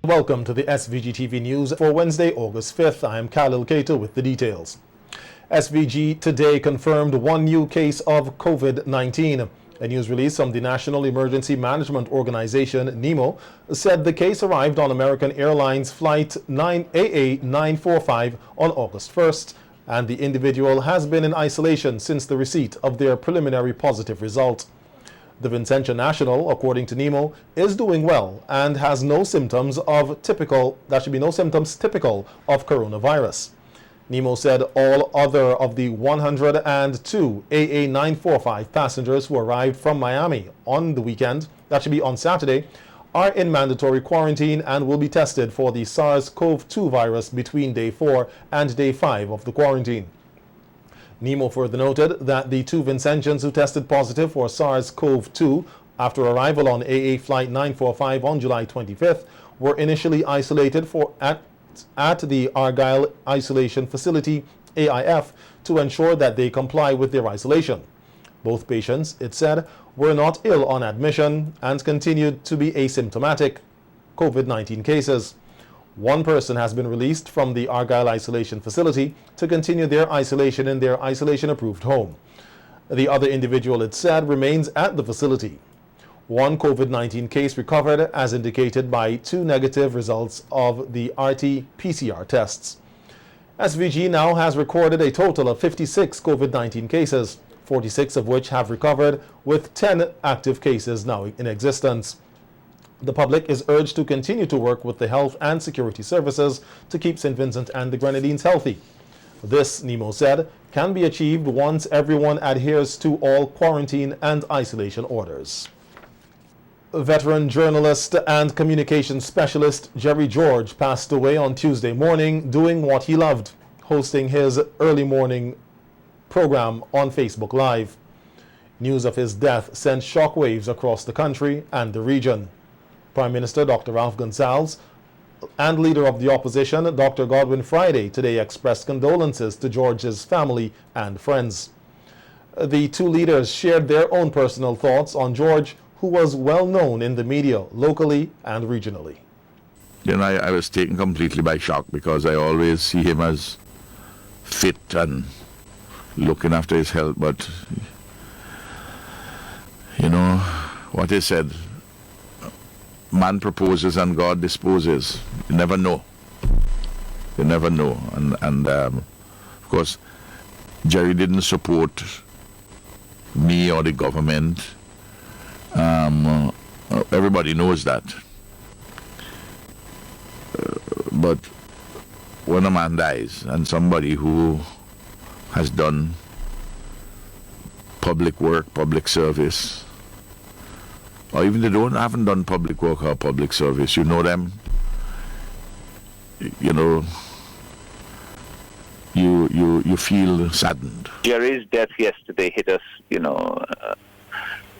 Welcome to the SVG-TV news for Wednesday, August 5th. I am Khalil Keita with the details. SVG today confirmed one new case of COVID-19. A news release from the National Emergency Management Organization, NEMO, said the case arrived on American Airlines Flight AA945 on August 1st, and the individual has been in isolation since the receipt of their preliminary positive result. The Vicentia national, according to NEMO, is doing well and has no symptoms typical of coronavirus. NEMO said all other of the 102 AA945 passengers who arrived from Miami on the weekend, that should be on Saturday, are in mandatory quarantine and will be tested for the SARS-CoV-2 virus between day 4 and day 5 of the quarantine. NEMO further noted that the two Vincentians who tested positive for SARS-CoV-2 after arrival on AA Flight 945 on July 25th were initially isolated at the Argyle Isolation Facility, AIF, to ensure that they comply with their isolation. Both patients, it said, were not ill on admission and continued to be asymptomatic COVID-19 cases. One person has been released from the Argyle Isolation Facility to continue their isolation in their isolation-approved home. The other individual, it said, remains at the facility. One COVID-19 case recovered, as indicated by two negative results of the RT-PCR tests. SVG now has recorded a total of 56 COVID-19 cases, 46 of which have recovered, with 10 active cases now in existence. The public is urged to continue to work with the health and security services to keep St. Vincent and the Grenadines healthy. This, NEMO said, can be achieved once everyone adheres to all quarantine and isolation orders. Veteran journalist and communications specialist Jerry George passed away on Tuesday morning doing what he loved, hosting his early morning program on Facebook Live. News of his death sent shockwaves across the country and the region. Prime Minister Dr. Ralph Gonsalves and Leader of the Opposition Dr. Godwin Friday today expressed condolences to George's family and friends. The two leaders shared their own personal thoughts on George, who was well known in the media locally and regionally. You know, I was taken completely by shock because I always see him as fit and looking after his health, but you know what is said, man proposes and God disposes. You never know. You never know. And of course, Jerry didn't support me or the government. Everybody knows that. But when a man dies, and somebody who has done public work, public service, or even they haven't done public work or public service, you know them, you know, you feel saddened. Jerry's death yesterday hit us,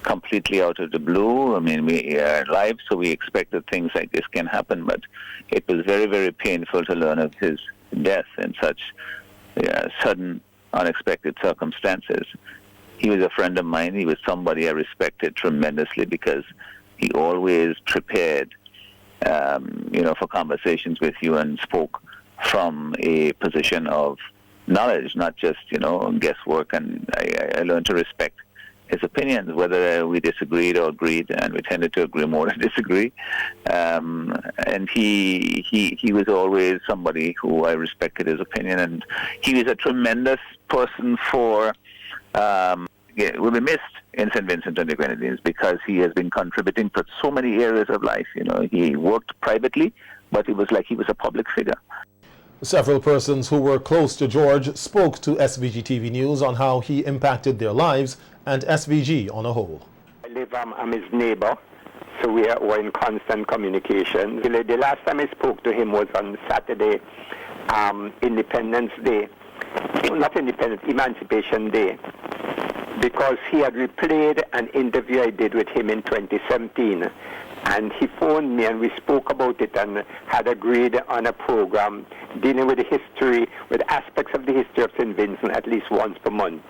completely out of the blue. I mean, we are alive, so we expected things like this can happen, but it was very, very painful to learn of his death in such sudden, unexpected circumstances. He was a friend of mine. He was somebody I respected tremendously because he always prepared, for conversations with you and spoke from a position of knowledge, not just, guesswork. And I learned to respect his opinions, whether we disagreed or agreed, and we tended to agree more than disagree. And he was always somebody who I respected his opinion, and he was a tremendous person for. Will be missed in St. Vincent and the Grenadines because he has been contributing to so many areas of life. He worked privately, but it was like he was a public figure. Several persons who were close to George spoke to SVG-TV News on how he impacted their lives and SVG on a whole. I'm his neighbor, so we're in constant communication. The last time I spoke to him was on Saturday, Independence Day. Not Independence, Emancipation Day, because he had replayed an interview I did with him in 2017, and he phoned me and we spoke about it and had agreed on a program dealing with the history, with aspects of the history of St. Vincent at least once per month.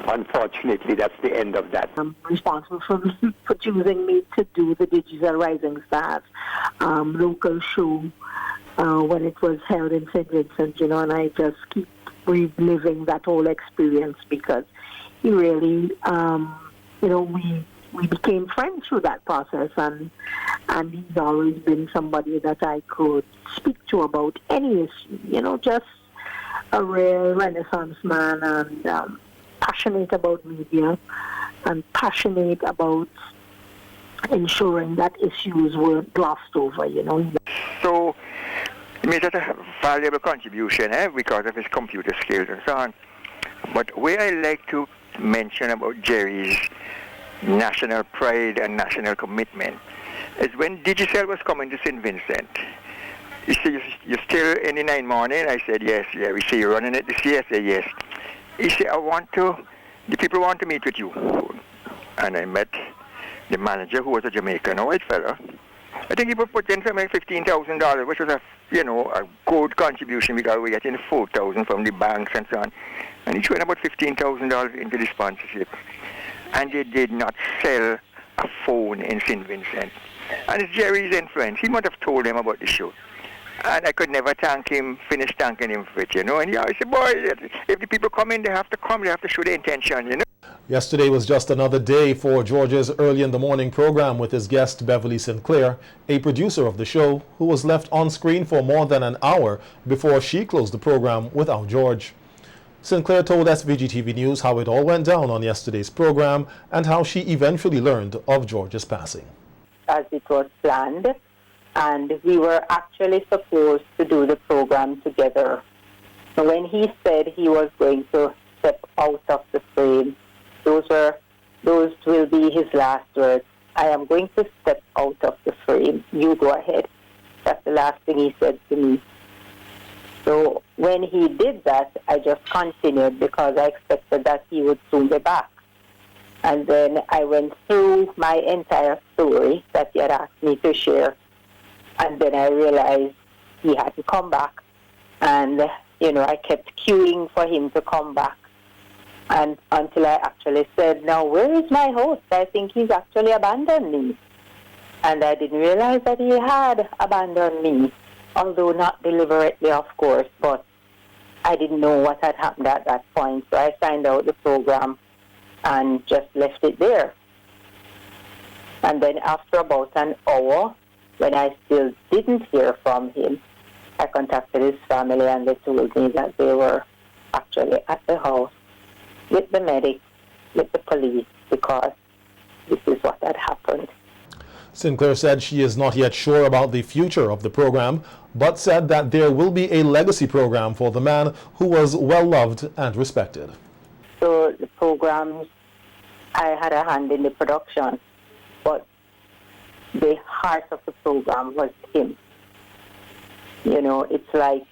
unfortunately, that's the end of that. I'm responsible for choosing me to do the Digital Rising Stars local show when it was held in St. Vincent, and I just keep reliving that whole experience because he really, we became friends through that process, and he's always been somebody that I could speak to about any issue, just a real Renaissance man and passionate about media and passionate about ensuring that issues were glossed over, So he made such a valuable contribution because of his computer skills and so on. But where I like to mention about Jerry's national pride and national commitment is when Digicel was coming to St. Vincent. He said, you're still in the 9 morning? I said, yes. Yeah. We say, you're running it this year? I said, yes. He said, the people want to meet with you. And I met the manager, who was a Jamaican, a white fella. I think he put in something like $15,000, which was a good contribution because we're getting $4,000 from the banks and so on. And he threw about $15,000 into the sponsorship. And they did not sell a phone in St. Vincent. And it's Jerry's influence. He might have told him about the show. And I could never finish thanking him for it, And he always said, boy, if the people come in, they have to come, they have to show their intention, Yesterday was just another day for George's Early in the Morning program with his guest Beverly Sinclair, a producer of the show who was left on screen for more than an hour before she closed the program without George. Sinclair told SVG-TV News how it all went down on yesterday's program and how she eventually learned of George's passing. As it was planned, and we were actually supposed to do the program together. So when he said he was going to step out of the frame, those will be his last words. I am going to step out of the frame. You go ahead. That's the last thing he said to me. So when he did that, I just continued because I expected that he would soon be back. And then I went through my entire story that he had asked me to share. And then I realized he had to come back. And, I kept queuing for him to come back. And until I actually said, now, where is my host? I think he's actually abandoned me. And I didn't realize that he had abandoned me, although not deliberately, of course, but I didn't know what had happened at that point. So I signed out the program and just left it there. And then after about an hour, when I still didn't hear from him, I contacted his family and they told me that they were actually at the house with the medics, with the police, because this is what had happened. Sinclair said she is not yet sure about the future of the program, but said that there will be a legacy program for the man who was well loved and respected. So the programs, I had a hand in the production, but the heart of the program was him. It's like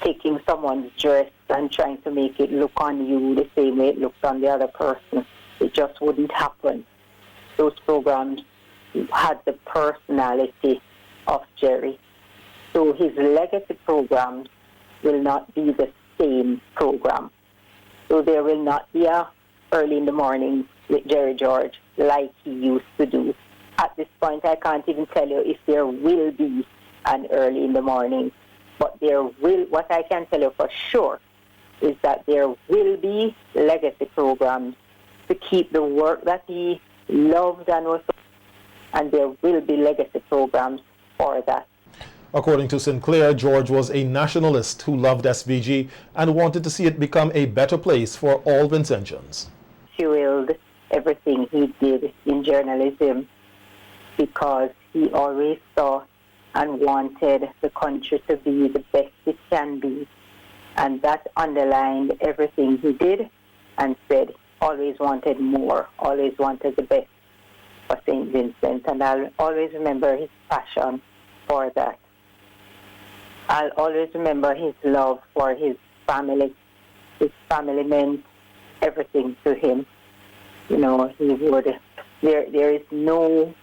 taking someone's dress and trying to make it look on you the same way it looked on the other person. It just wouldn't happen. Those programs had the personality of Jerry. So his legacy programs will not be the same program. So there will not be a early in the morning with Jerry George like he used to do. At this point, I can't even tell you if there will be an early in the morning, but what I can tell you for sure is that there will be legacy programs to keep the work that he loved and there will be legacy programs for that. According to Sinclair, George was a nationalist who loved SVG and wanted to see it become a better place for all Vincentians. Fueled everything he did in journalism because he always saw and wanted the country to be the best it can be. And that underlined everything he did and said, always wanted more, always wanted the best for St. Vincent. And I'll always remember his passion for that. I'll always remember his love for his family. His family meant everything to him. He would, there is nothing,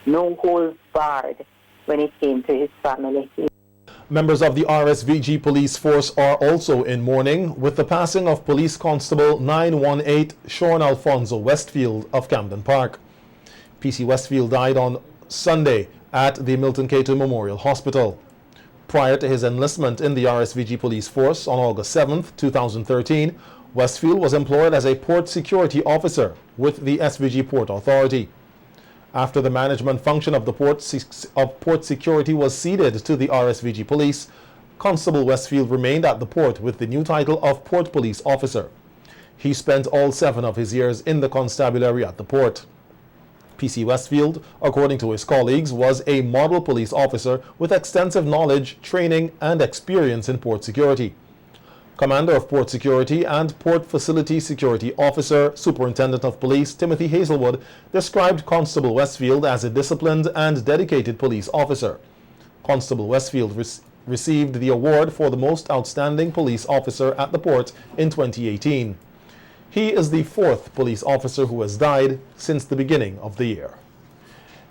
no holds barred when it came to his family. Members of the RSVG police force are also in mourning with the passing of Police Constable 918 Sean Alfonso Westfield of Camden Park. PC Westfield died on Sunday at the Milton Cato Memorial Hospital. Prior to his enlistment in the RSVG police force on August 7, 2013, Westfield was employed as a port security officer with the SVG Port Authority. After the management function of the port security was ceded to the RSVG police, Constable Westfield remained at the port with the new title of Port Police Officer. He spent all 7 of his years in the constabulary at the port. PC Westfield, according to his colleagues, was a model police officer with extensive knowledge, training, and experience in port security. Commander of Port Security and Port Facility Security Officer, Superintendent of Police Timothy Hazelwood, described Constable Westfield as a disciplined and dedicated police officer. Constable Westfield received the award for the Most Outstanding Police Officer at the port in 2018. He is the 4th police officer who has died since the beginning of the year.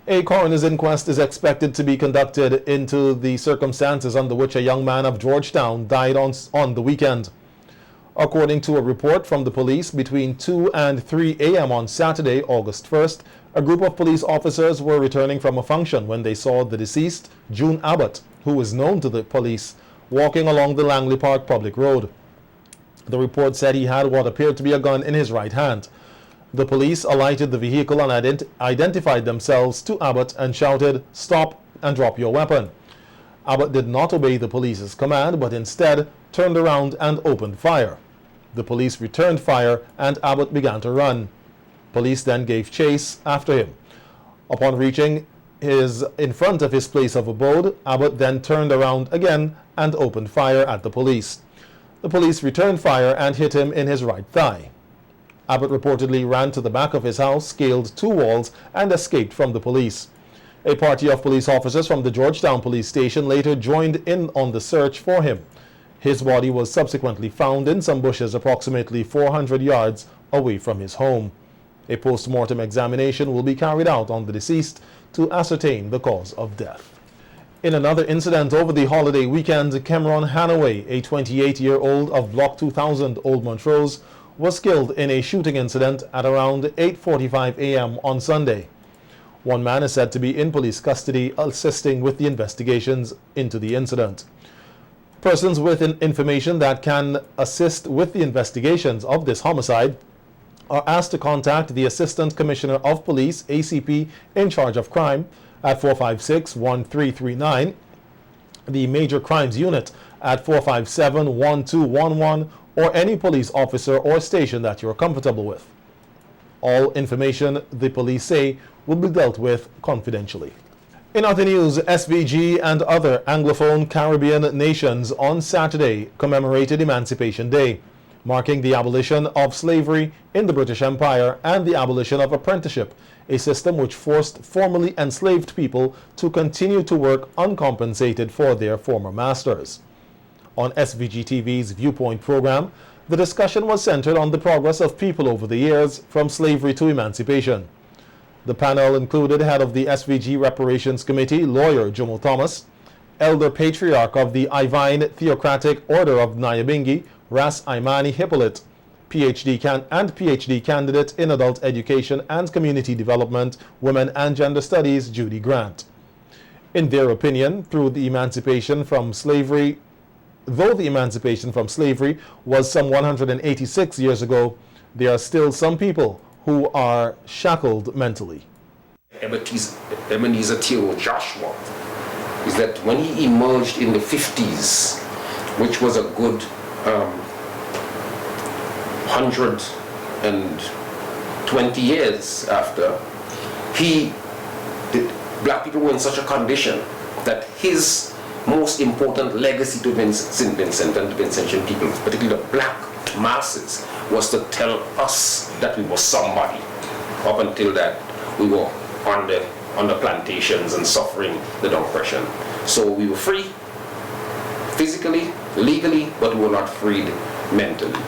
A coroner's inquest is expected to be conducted into the circumstances under which a young man of Georgetown died on the weekend. According to a report from the police, between 2 and 3 a.m. on Saturday, August 1st, a group of police officers were returning from a function when they saw the deceased, June Abbott, who is known to the police, walking along the Langley Park public road. The report said he had what appeared to be a gun in his right hand. The police alighted the vehicle and identified themselves to Abbott and shouted, "Stop and drop your weapon." Abbott did not obey the police's command, but instead turned around and opened fire. The police returned fire and Abbott began to run. Police then gave chase after him. Upon reaching in front of his place of abode, Abbott then turned around again and opened fire at the police. The police returned fire and hit him in his right thigh. Abbott reportedly ran to the back of his house, scaled 2 walls, and escaped from the police. A party of police officers from the Georgetown police station later joined in on the search for him. His body was subsequently found in some bushes approximately 400 yards away from his home. A post-mortem examination will be carried out on the deceased to ascertain the cause of death. In another incident over the holiday weekend, Cameron Hanaway, a 28-year-old of Block 2000 Old Montrose, was killed in a shooting incident at around 8:45 a.m. on Sunday. One man is said to be in police custody assisting with the investigations into the incident. Persons with information that can assist with the investigations of this homicide are asked to contact the Assistant Commissioner of Police, ACP, in charge of crime at 456-1339, the Major Crimes Unit at 457-1211, or any police officer or station that you're comfortable with. All information, the police say, will be dealt with confidentially. In other news, SVG and other Anglophone Caribbean nations on Saturday commemorated Emancipation Day, marking the abolition of slavery in the British Empire and the abolition of apprenticeship, a system which forced formerly enslaved people to continue to work uncompensated for their former masters. On SVG-TV's Viewpoint program, the discussion was centered on the progress of people over the years from slavery to emancipation. The panel included head of the SVG Reparations Committee, lawyer Jomo Thomas, elder patriarch of the Ivine Theocratic Order of Nyabingi, Ras Imani Hippolyte, PhD candidate in adult education and community development, women and gender studies, Judy Grant. In their opinion, though the emancipation from slavery was some 186 years ago, there are still some people who are shackled mentally. Ebenezer Theo Joshua is that when he emerged in the 50s, which was a good 120 years after, black people were in such a condition that his most important legacy to St. Vincent and the Vincentian people, particularly the black masses, was to tell us that we were somebody. Up until that, we were on the plantations and suffering the oppression. So we were free, physically, legally, but we were not freed mentally.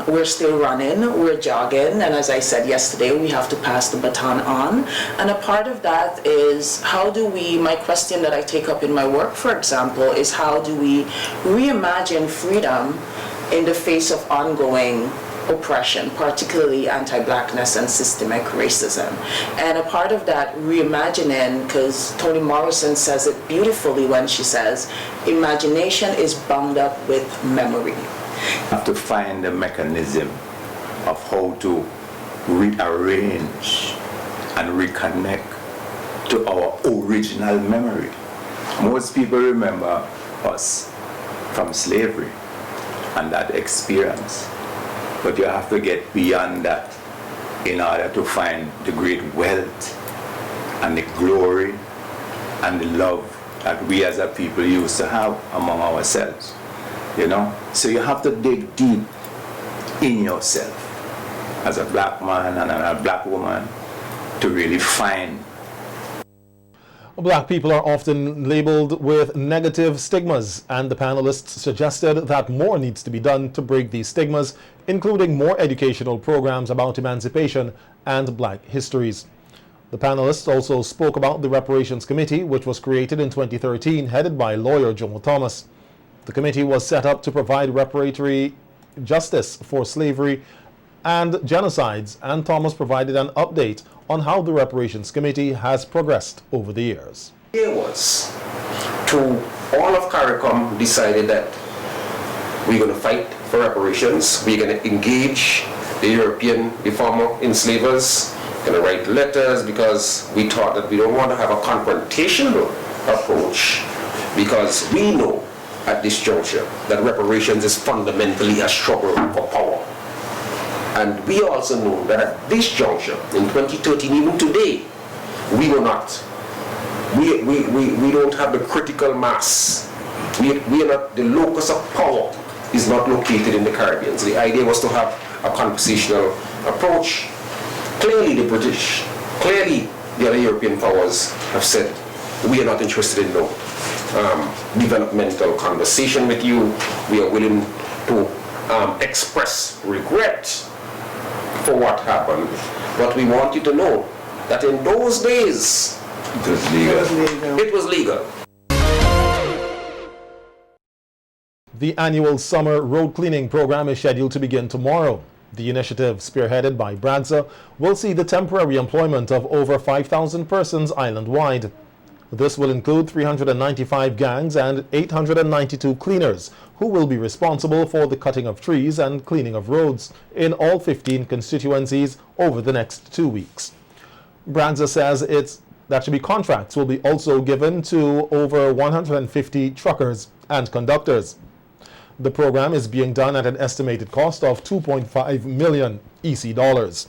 We're still running, we're jogging, and as I said yesterday, we have to pass the baton on. And a part of that is how do we, my question that I take up in my work, for example, is how do we reimagine freedom in the face of ongoing oppression, particularly anti-blackness and systemic racism. And a part of that reimagining, because Toni Morrison says it beautifully when she says, imagination is bound up with memory. Have to find a mechanism of how to rearrange and reconnect to our original memory. Most people remember us from slavery and that experience, but you have to get beyond that in order to find the great wealth and the glory and the love that we as a people used to have among ourselves. You know, so you have to dig deep in yourself as a black man and a black woman to really find. Black people are often labeled with negative stigmas, and the panelists suggested that more needs to be done to break these stigmas, including more educational programs about emancipation and black histories. The panelists also spoke about the Reparations Committee, which was created in 2013, headed by lawyer Jomo Thomas. The committee was set up to provide reparatory justice for slavery and genocides, and Thomas provided an update on how the Reparations Committee has progressed over the years. It was to all of CARICOM decided that we're going to fight for reparations, we're going to engage the former enslavers, going to write letters, because we thought that we don't want to have a confrontational approach, because we know at this juncture that reparations is fundamentally a struggle for power. And we also know that at this juncture, in 2013, even today, we don't have the critical mass. We are not, the locus of power is not located in the Caribbean. So the idea was to have a conversational approach. Clearly the British, clearly the other European powers have said, we are not interested in no developmental conversation with you. We are willing to express regret for what happened. But we want you to know that in those days, it was legal. It was legal. The annual summer road cleaning program is scheduled to begin tomorrow. The initiative, spearheaded by BRADZA, will see the temporary employment of over 5,000 persons island-wide. This will include 395 gangs and 892 cleaners, who will be responsible for the cutting of trees and cleaning of roads in all 15 constituencies over the next 2 weeks. BRADZA says that contracts will be also given to over 150 truckers and conductors. The program is being done at an estimated cost of 2.5 million EC dollars.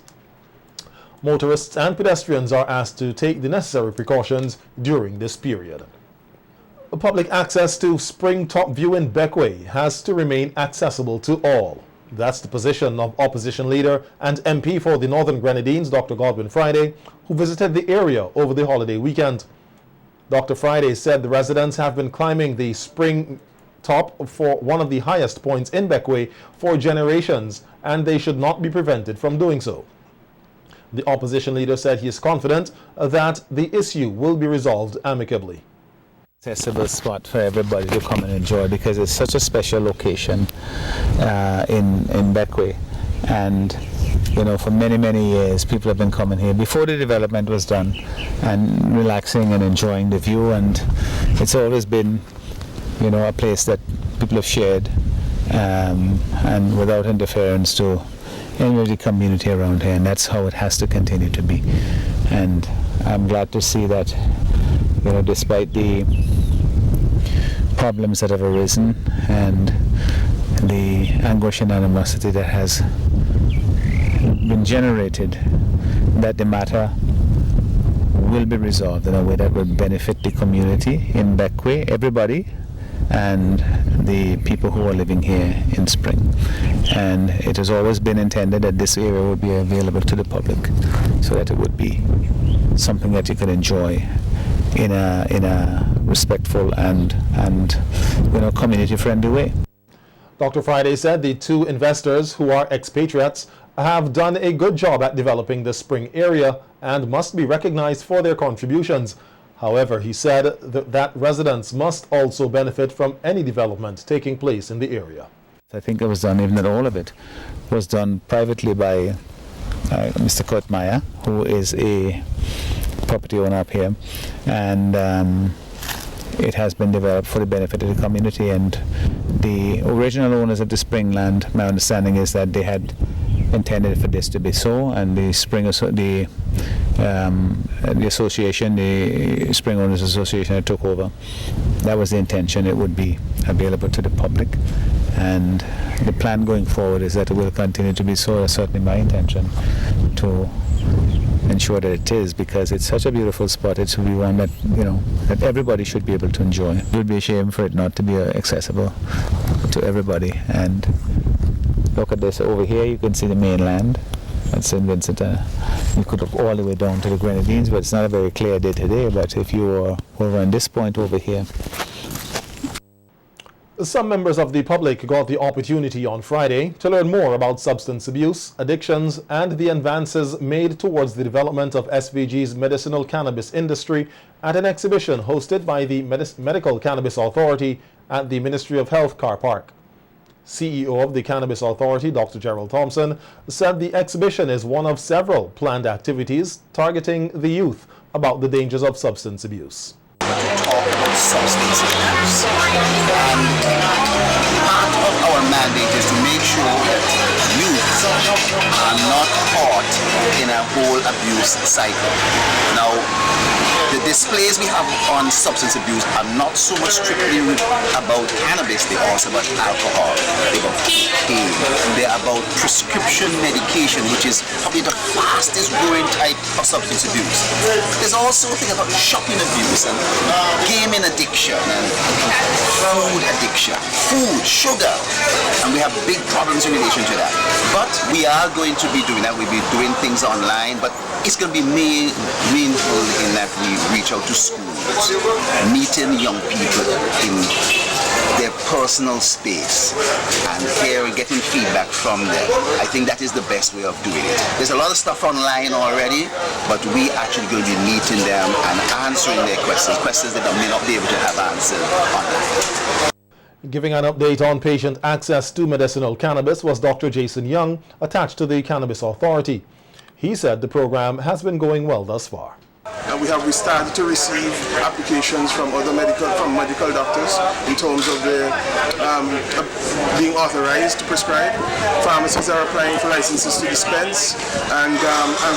Motorists and pedestrians are asked to take the necessary precautions during this period. Public access to Spring Top View in Bequia has to remain accessible to all. That's the position of opposition leader and MP for the Northern Grenadines, Dr. Godwin Friday, who visited the area over the holiday weekend. Dr. Friday said the residents have been climbing the Spring Top for one of the highest points in Bequia for generations, and they should not be prevented from doing so. The opposition leader said he is confident that the issue will be resolved amicably. Accessible spot for everybody to come and enjoy, because it's such a special location in Bequia, and you know, for many years people have been coming here before the development was done and relaxing and enjoying the view, and it's always been, you know, a place that people have shared and without interference to any of the community around here, and that's how it has to continue to be. And I'm glad to see that, you know, despite the problems that have arisen and the anguish and animosity that has been generated, that the matter will be resolved in a way that will benefit the community in Bequia, everybody, and the people who are living here in Spring. And it has always been intended that this area would be available to the public, so that it would be something that you could enjoy in a respectful and you know, community-friendly way. Dr. Friday said the two investors, who are expatriates, have done a good job at developing the Spring area and must be recognized for their contributions. However, he said that residents must also benefit from any development taking place in the area. I think it was done, even not all of it, was done privately by Mr. Kurt Meyer, who is a property owner up here, and it has been developed for the benefit of the community. And the original owners of the Spring land, my understanding is that they had intended for this to be so, and the Spring association, the Spring Owners Association that took over, that was the intention. It would be available to the public, and the plan going forward is that it will continue to be so. That's certainly my intention, to ensure that it is, because it's such a beautiful spot. It should be one that, you know, that everybody should be able to enjoy. It would be a shame for it not to be accessible to everybody. And look at this over here. You can see the mainland at St. Vincent. You could look all the way down to the Grenadines, but it's not a very clear day today. But if you were over on this point over here. Some members of the public got the opportunity on Friday to learn more about substance abuse, addictions, and the advances made towards the development of SVG's medicinal cannabis industry at an exhibition hosted by the Medical Cannabis Authority at the Ministry of Health car park. CEO of the Cannabis Authority, Dr. Gerald Thompson, said the exhibition is one of several planned activities targeting the youth about the dangers of substance abuse. Talk about substance abuse, and part of our mandate is to make sure that youth are not caught in a whole abuse cycle. Now, the displays we have on substance abuse are not so much strictly about cannabis, they're also about alcohol, they're about cocaine, they're about prescription medication, which is probably the fastest growing type of substance abuse. There's also a thing about shopping abuse and gaming addiction and food addiction, food, sugar, and we have big problems in relation to that. But we are going to be doing that. We'll be doing things online, but it's going to be meaningful in that we reach out to schools, meeting young people in their personal space and getting feedback from them. I think that is the best way of doing it. There's a lot of stuff online already, but we actually going to be meeting them and answering their questions that they may not be able to have answered online. Giving an update on patient access to medicinal cannabis was Dr. Jason Young, attached to the Cannabis Authority. He said the program has been going well thus far. And we started to receive applications from medical doctors in terms of being authorized to prescribe. Pharmacists are applying for licenses to dispense, and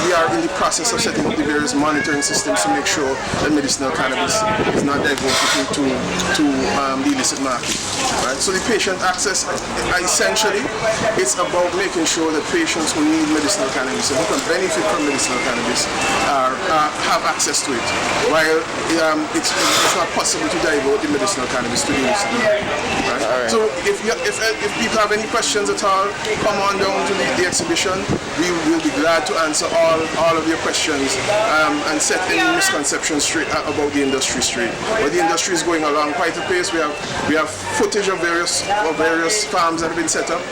we are in the process of setting up the various monitoring systems to make sure that medicinal cannabis is not diverted to the illicit market. Right? So the patient access, essentially, it's about making sure that patients who need medicinal cannabis and who can benefit from medicinal cannabis have access to it, while it's not possible to divert the medicinal cannabis to the illicit market. Right? So if people have any questions at all, come on down to the exhibition. We will be glad to answer all of your questions and set any misconceptions straight about the industry straight. But the industry is going along quite a pace. We have footage of various farms that have been set up,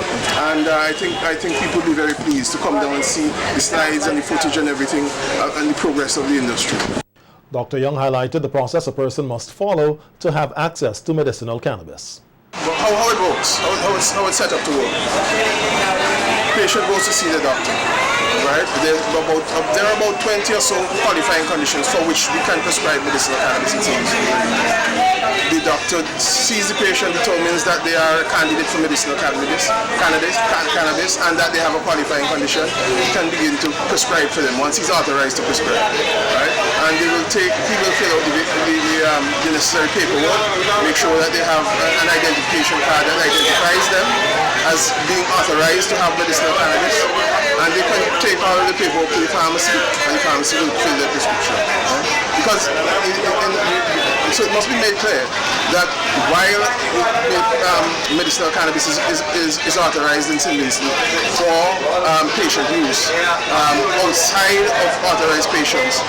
and I think people will be very pleased to come down and see the slides and the footage and everything and the progress of the industry. Dr. Young highlighted the process a person must follow to have access to medicinal cannabis. Well, how it works, how it's set up to work. Patient goes to see the doctor, right? There are about 20 or so qualifying conditions for which we can prescribe medicinal cannabis itself. The doctor sees the patient, determines that they are a candidate for medicinal cannabis, and that they have a qualifying condition. He can begin to prescribe for them once he's authorized to prescribe, right? And he will fill out the necessary paperwork, make sure that they have an identification card that identifies them as being authorized to have medicinal cannabis, and they can take all of the paperwork to the pharmacy, and the pharmacy will fill their prescription. Right? Because so it must be made clear that while medicinal cannabis is authorized in St. Vincent for patient use, outside of authorized patients,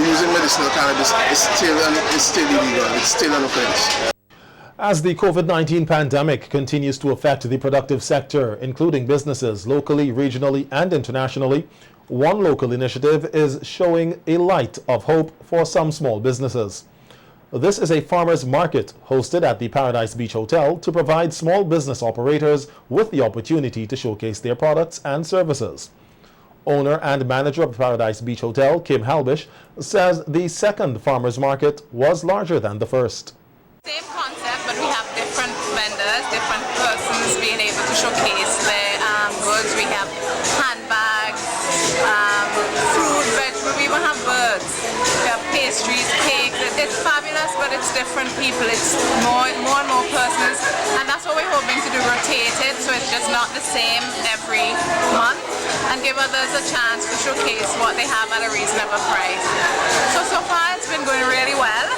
using medicinal cannabis is still illegal. It's still an offense. As the COVID-19 pandemic continues to affect the productive sector, including businesses locally, regionally, and internationally, one local initiative is showing a light of hope for some small businesses. This is a farmers market hosted at the Paradise Beach Hotel to provide small business operators with the opportunity to showcase their products and services. Owner and manager of Paradise Beach Hotel, Kim Halbish, says the second farmers market was larger than the first. Same concept, but we have different vendors, different persons being able to showcase their goods. We have handbags, fruit, vegetables, we even have birds. We have pastries, cakes. It's fabulous, but it's different people. It's more and more persons, and that's what we're hoping to do, rotate it, so it's just not the same every month, and give others a chance to showcase what they have at a reasonable price. So far it's been going really well.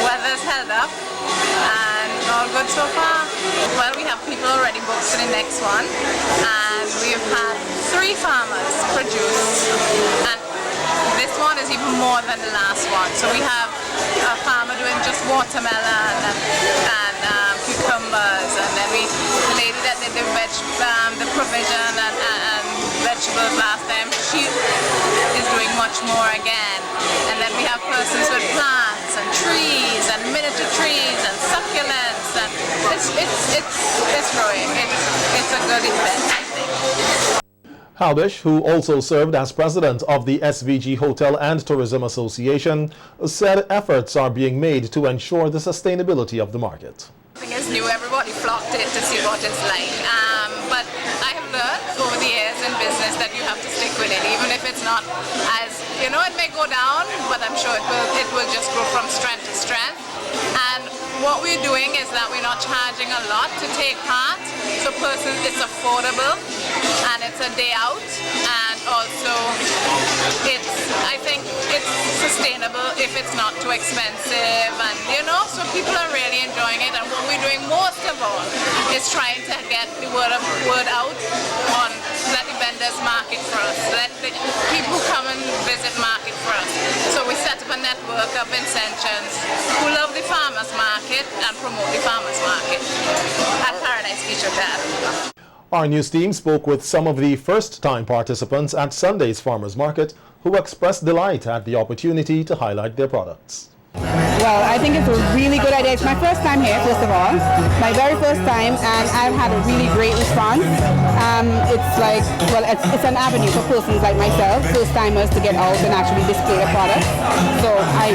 Weather's held up and all good so far. Well, we have people already booked for the next one, and we've had 3 farmers produce, and this one is even more than the last one. So we have a farmer doing just watermelon and cucumbers, and then the lady that did the provision and vegetables last time, she is doing much more again. And then we have persons with plants and trees and miniature trees and succulents, and it's growing. It's a good event, I think. Halbish, who also served as president of the SVG Hotel and Tourism Association, said efforts are being made to ensure the sustainability of the market. Everything is new. Everybody flocked in to see what it's like. But I have learned over the years in business that you have to stick with it, even if it's not as, it may go down, but I'm sure it will just grow from strength to strength. And what we're doing is that we're not charging a lot to take part, so it's affordable and it's a day out, and also I think it's sustainable if it's not too expensive, and so people are really enjoying it. And what we're doing most of all is trying to get the word out on let the vendors market for us, let the people who come and visit market for us. So we set up a network of Incentives who love the farmers market and promote the farmers market at Paradise Beach Hotel. Our news team spoke with some of the first-time participants at Sunday's farmers market who expressed delight at the opportunity to highlight their products. Well, I think it's a really good idea. It's my first time here, first of all. My very first time, and I've had a really great response. It's an avenue for persons like myself, first-timers, to get out and actually display their products. So, I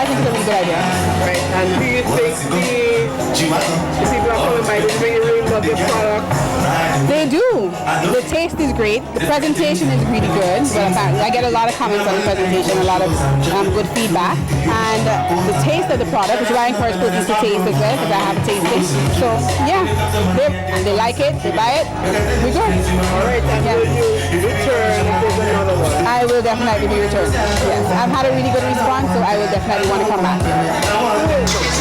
think it's a really good idea. Right, and do you think the people are coming by, they really love your product? They do. The taste is great. The presentation is really good. Well, apparently, I get a lot of comments on the presentation, a lot of good feedback. And the taste of the product, which is why I encourage persons to taste as well, because I have a tasting. So, they like it, they buy it, we're good. All right, and will you return if there's another one? I will definitely be returned. Yes, I've had a really good response, so I will definitely want to come back.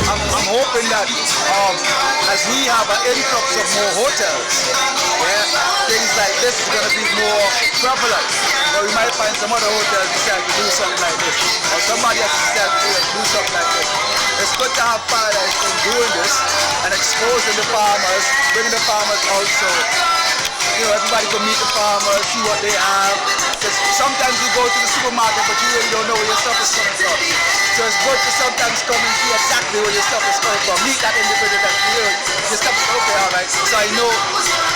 I'm hoping that as we have an influx of more hotels, things like this is going to be more prevalent. Or we might find some other hotels decide to do something like this, or somebody else decide to do something like this. It's good to have Paradise in doing this and exposing the farmers, bringing the farmers out, so everybody can meet the farmers, see what they have. Because sometimes you go to the supermarket, but you really don't know where your stuff is coming from. So it's good to sometimes come and see exactly where your stuff is coming from. Meet that individual that your stuff is okay, all right. So I know,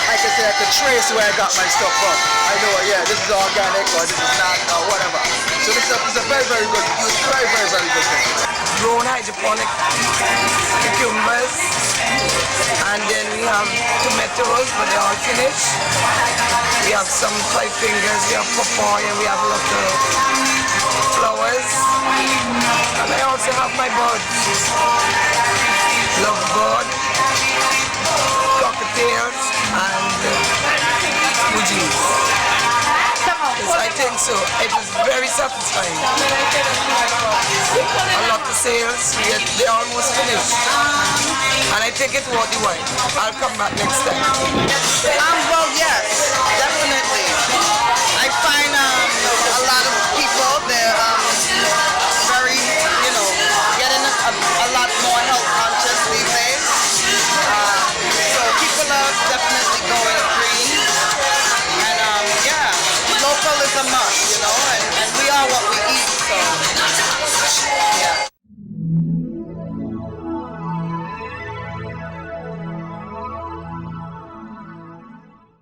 I can trace where I got my stuff from. I know, this is organic or this is not or whatever. So this is a very, very good, very, very, very good thing. Grown hydroponic cucumbers, and then we have tomatoes, but they're all finished. We have some 5 fingers, we have papaya, we have a lot of flowers, and I also have my birds. Love bird, cockatiels, and bougies. Yes, I think so. It was very satisfying. A lot of sales, they're almost finished. And I think it's worth the wine. I'll come back next time. Well, yes, definitely. I find a lot